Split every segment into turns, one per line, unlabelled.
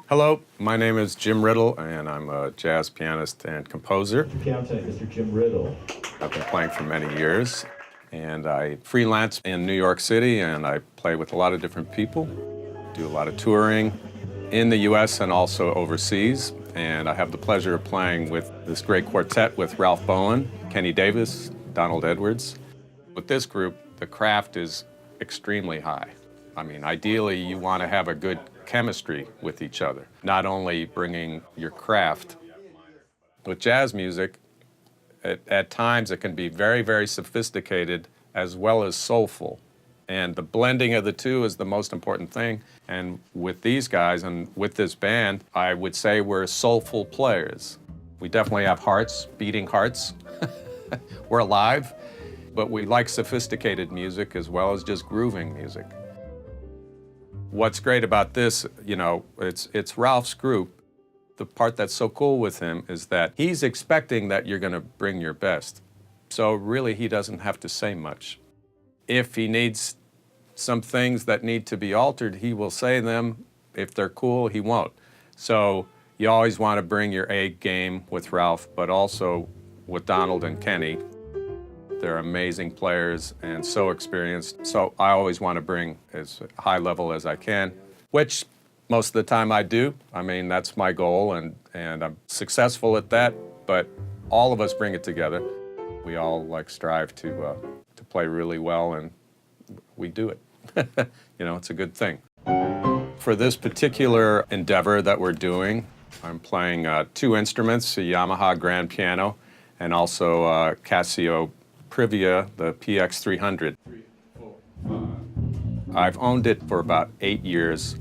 Hello, my name is Jim Ridl, and I'm a jazz pianist and composer.
Piano tonight, Mr. Jim Ridl.
I've been playing for many years, and I freelance in New York City, and I play with a lot of different people, do a lot of touring in the US and also overseas. And I have the pleasure of playing with this great quartet with Ralph Bowen, Kenny Davis, Donald Edwards. With this group, the craft is extremely high. I mean, ideally, you want to have a good chemistry with each other, not only bringing your craft. With jazz music, at times it can be very, very sophisticated as well as soulful. And the blending of the two is the most important thing. And with these guys and with this band, I would say we're soulful players. We definitely have hearts, beating hearts. We're alive, but we like sophisticated music as well as just grooving music. What's great about this, you know, it's Ralph's group. The part that's so cool with him is that he's expecting that you're going to bring your best. So really, he doesn't have to say much. If he needs some things that need to be altered, he will say them. If they're cool, he won't. So you always want to bring your A game with Ralph, but also with Donald and Kenny. They're amazing players and so experienced. So I always want to bring as high level as I can, which most of the time I do. I mean, that's my goal, and I'm successful at that, but all of us bring it together. We all strive to play really well, and we do it. You know, it's a good thing. For this particular endeavor that we're doing, I'm playing two instruments, a Yamaha grand piano and also a Casio Privia, the PX 300. I've owned it for about 8 years.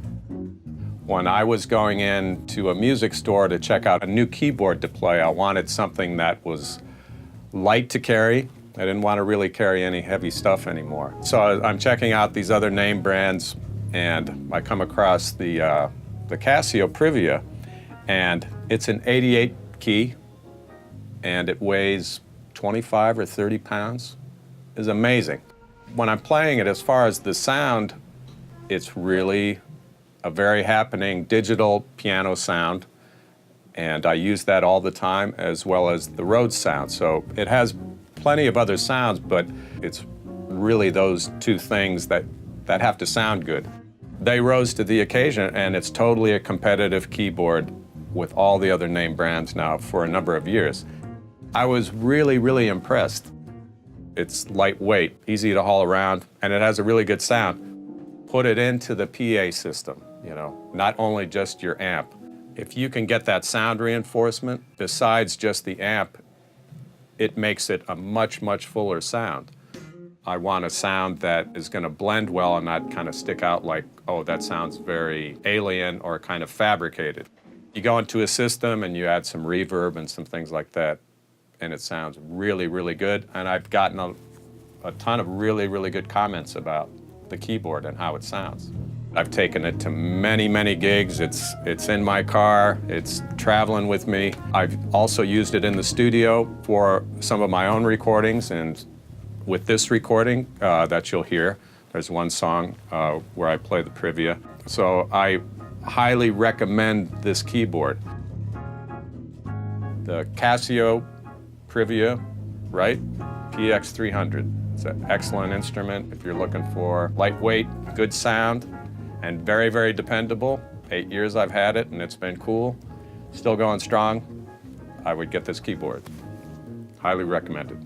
When I was going into a music store to check out a new keyboard to play, I wanted something that was light to carry. I didn't want to really carry any heavy stuff anymore. So I'm checking out these other name brands, and I come across the Casio Privia, and it's an 88 key, and it weighs 25 or 30 pounds. Is amazing. When I'm playing it, as far as the sound, it's really a very happening digital piano sound, and I use that all the time, as well as the Rhodes sound. So it has plenty of other sounds, but it's really those two things that have to sound good. They rose to the occasion, and it's totally a competitive keyboard with all the other name brands now for a number of years. I was really, really impressed. It's lightweight, easy to haul around, and it has a really good sound. Put it into the PA system, you know, not only just your amp. If you can get that sound reinforcement, besides just the amp, it makes it a much, much fuller sound. I want a sound that is going to blend well and not kind of stick out like, oh, that sounds very alien or kind of fabricated. You go into a system and you add some reverb and some things like that, and it sounds really, really good. And I've gotten a ton of really, really good comments about the keyboard and how it sounds. I've taken it to many, many gigs. It's in my car. It's traveling with me. I've also used it in the studio for some of my own recordings, and with this recording that you'll hear, there's one song where I play the Privia. So I highly recommend this keyboard. The Casio Privia, right? PX 300. It's an excellent instrument if you're looking for lightweight, good sound, and very, very dependable. 8 years I've had it, and it's been cool. Still going strong. I would get this keyboard. Highly recommended.